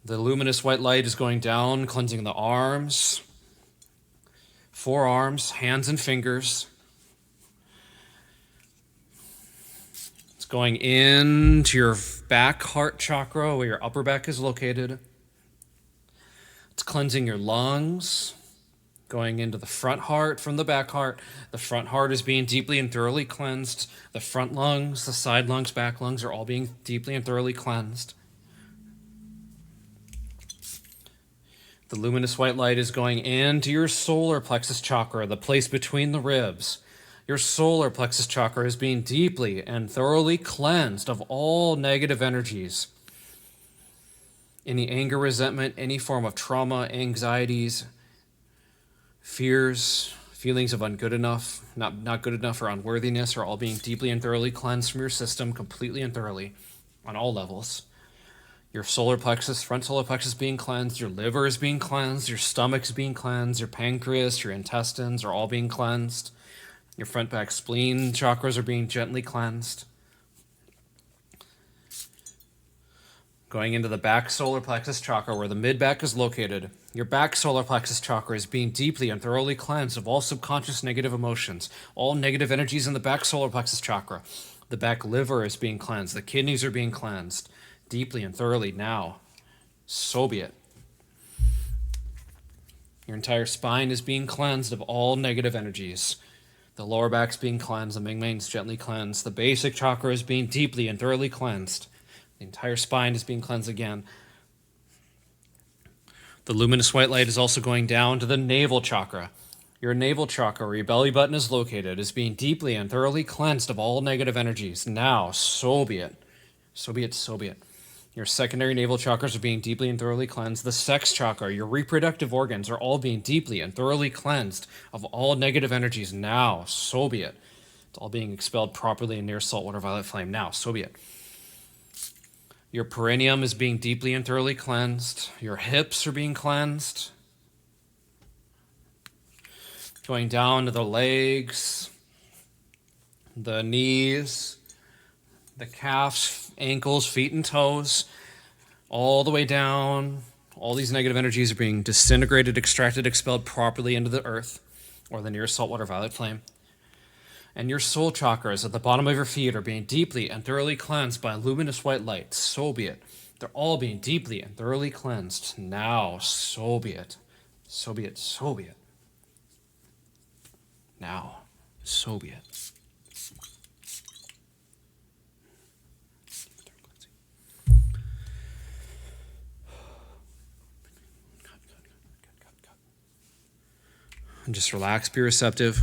The luminous white light is going down, cleansing the arms, forearms, hands, and fingers. It's going into your back heart chakra, where your upper back is located. It's cleansing your lungs, going into the front heart from the back heart. The front heart is being deeply and thoroughly cleansed. The front lungs, the side lungs, back lungs are all being deeply and thoroughly cleansed. The luminous white light is going into your solar plexus chakra, the place between the ribs. Your solar plexus chakra is being deeply and thoroughly cleansed of all negative energies. Any anger, resentment, any form of trauma, anxieties, fears, feelings of not good enough, or unworthiness are all being deeply and thoroughly cleansed from your system, completely and thoroughly, on all levels. Your solar plexus, front solar plexus being cleansed, your liver is being cleansed, your stomach is being cleansed, your pancreas, your intestines are all being cleansed. Your front back spleen chakras are being gently cleansed. Going into the back solar plexus chakra, where the mid-back is located, your back solar plexus chakra is being deeply and thoroughly cleansed of all subconscious negative emotions, all negative energies in the back solar plexus chakra. The back liver is being cleansed. The kidneys are being cleansed deeply and thoroughly now. So be it. Your entire spine is being cleansed of all negative energies. The lower back's being cleansed. The Mingmang's gently cleansed. The basic chakra is being deeply and thoroughly cleansed. The entire spine is being cleansed again. The luminous white light is also going down to the navel chakra. Your navel chakra, where your belly button is located, is being deeply and thoroughly cleansed of all negative energies. Now, so be it. So be it, so be it. Your secondary navel chakras are being deeply and thoroughly cleansed. The sex chakra, your reproductive organs, are all being deeply and thoroughly cleansed of all negative energies. Now, so be it. It's all being expelled properly in near saltwater violet flame. Now, so be it. Your perineum is being deeply and thoroughly cleansed. Your hips are being cleansed. Going down to the legs, the knees, the calves, ankles, feet, and toes, all the way down All these negative energies are being disintegrated, extracted, expelled properly into the earth or the nearest saltwater violet flame. And your soul chakras at the bottom of your feet are being deeply and thoroughly cleansed by luminous white light. So be it. They're all being deeply and thoroughly cleansed. Now, so be it. So be it. So be it. Now, so be it. And just relax, be receptive.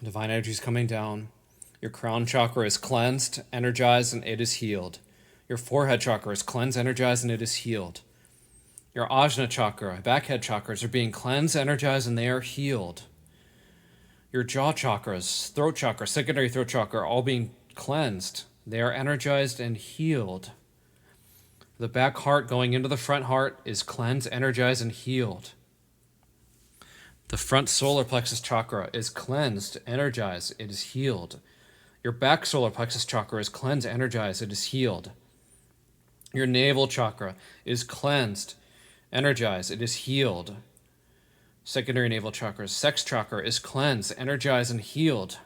Divine energy is coming down. Your crown chakra is cleansed, energized, and it is healed. Your forehead chakra is cleansed, energized, and it is healed. Your ajna chakra, backhead chakras are being cleansed, energized, and they are healed. Your jaw chakras, throat chakra, secondary throat chakra are all being cleansed. They are energized and healed. The back heart going into the front heart is cleansed, energized, and healed. The front solar plexus chakra is cleansed, energized, it is healed. Your back solar plexus chakra is cleansed, energized, it is healed. Your navel chakra is cleansed, energized, it is healed. Secondary navel chakra, sex chakra is cleansed, energized, and healed.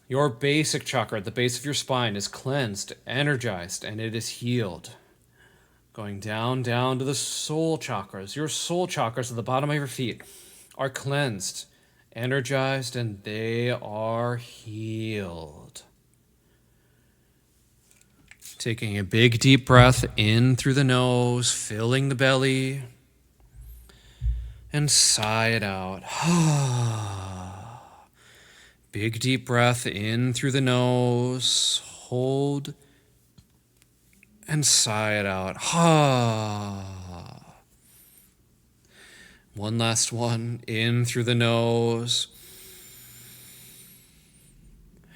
Your basic chakra at the base of your spine is cleansed, energized, and it is healed. Going down to the soul chakras. Your soul chakras at the bottom of your feet are cleansed, energized, and they are healed. Taking a big deep breath in through the nose, filling the belly, and sigh it out. Big deep breath in through the nose, hold, and sigh it out. One last one, in through the nose,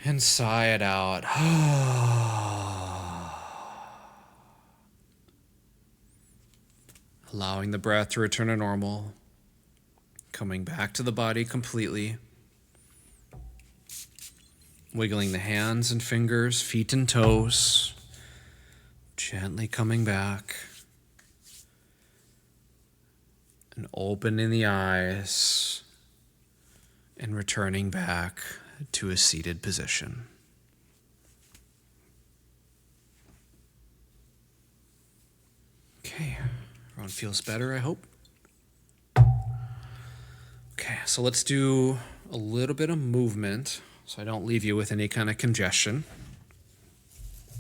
and sigh it out. Allowing the breath to return to normal, coming back to the body completely. Wiggling the hands and fingers, feet and toes. Gently coming back and opening the eyes and returning back to a seated position. Okay, everyone feels better, I hope. Okay, so let's do a little bit of movement so I don't leave you with any kind of congestion.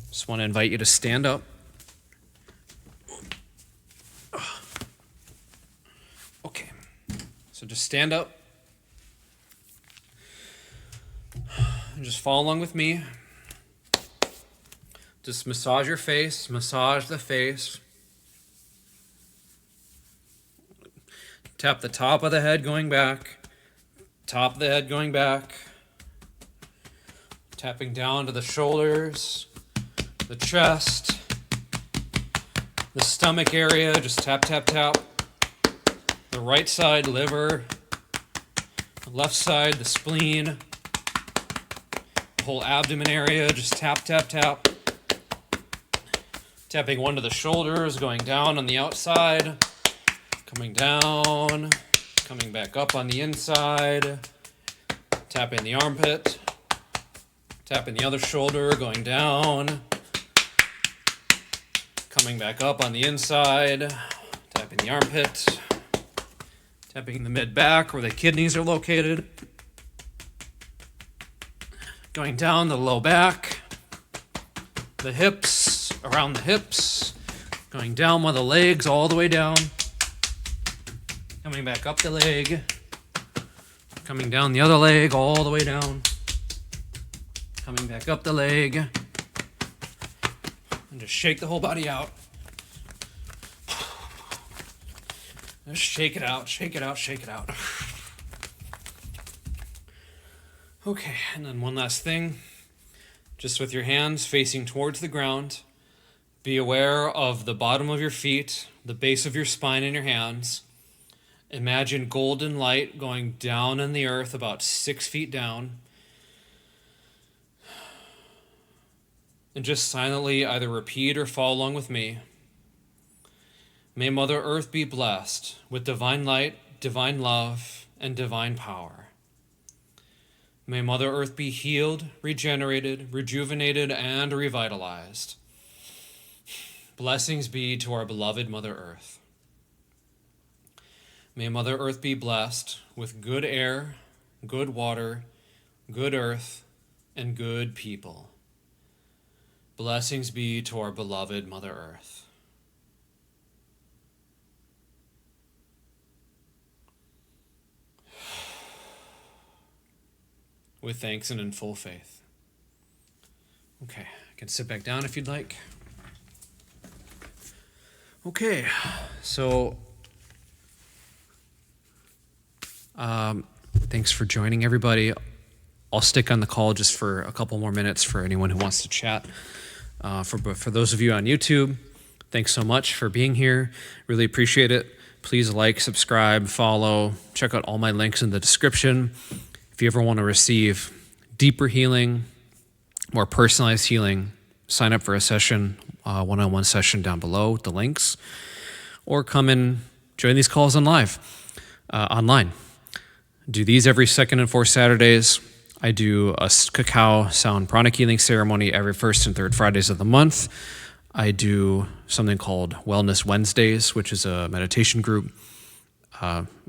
Just want to invite you to stand up. Okay, so just stand up and just follow along with me. Just massage your face, massage the face. Tap the top of the head going back, top of the head going back. Tapping down to the shoulders, the chest, the stomach area, just tap, tap, tap. The right side, liver, the left side, the spleen, the whole abdomen area, just tap, tap, tap. Tapping one to the shoulders, going down on the outside, coming down, coming back up on the inside, tapping the armpit. Tapping the other shoulder, going down, coming back up on the inside, tapping the armpit, tapping the mid-back where the kidneys are located, going down the low back, the hips, around the hips, going down one of the legs all the way down, coming back up the leg, coming down the other leg all the way down, coming back up the leg, and just shake the whole body out. Just shake it out, shake it out, shake it out. Okay, and then one last thing. Just with your hands facing towards the ground, be aware of the bottom of your feet, the base of your spine in your hands. Imagine golden light going down in the earth about 6 feet down. and just silently either repeat or follow along with me. May Mother Earth be blessed with divine light, divine love, and divine power. May Mother Earth be healed, regenerated, rejuvenated, and revitalized. Blessings be to our beloved Mother Earth. May Mother Earth be blessed with good air, good water, good earth, and good people. Blessings be to our beloved Mother Earth. With thanks and in full faith. Okay, I can sit back down if you'd like. Okay, so thanks for joining, everybody. I'll stick on the call just for a couple more minutes for anyone who wants to chat. For those of you on YouTube, thanks so much for being here. Really appreciate it. Please like, subscribe, follow. Check out all my links in the description. If you ever want to receive deeper healing, more personalized healing, sign up for a session, one-on-one session down below with the links, or come and join these calls online. Do these every second and fourth Saturdays. I do a cacao sound pranic healing ceremony every first and third Fridays of the month. I do something called Wellness Wednesdays, which is a meditation group,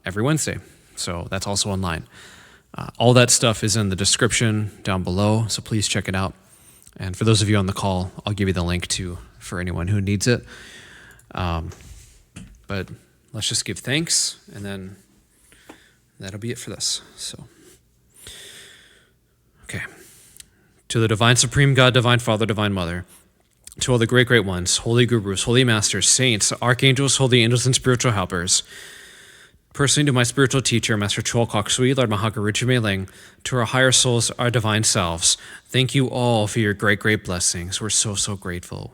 every Wednesday. So that's also online. All that stuff is in the description down below, so please check it out. And for those of you on the call, I'll give you the link for anyone who needs it. But let's just give thanks, and then that'll be it for this. So, okay. To the Divine Supreme God, Divine Father, Divine Mother, to all the great, great ones, holy gurus, holy masters, saints, archangels, holy angels, and spiritual helpers, personally to my spiritual teacher, Master Choa, Lord Mahakaruchi Meiling, to our higher souls, our divine selves, thank you all for your great, great blessings. We're so, so grateful.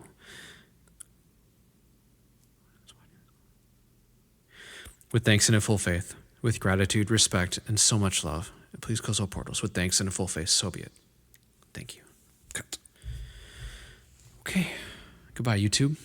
With thanks and in full faith, with gratitude, respect, and so much love, please close all portals. With thanks and in full faith, so be it. Thank you. Cut. Okay. Goodbye, YouTube.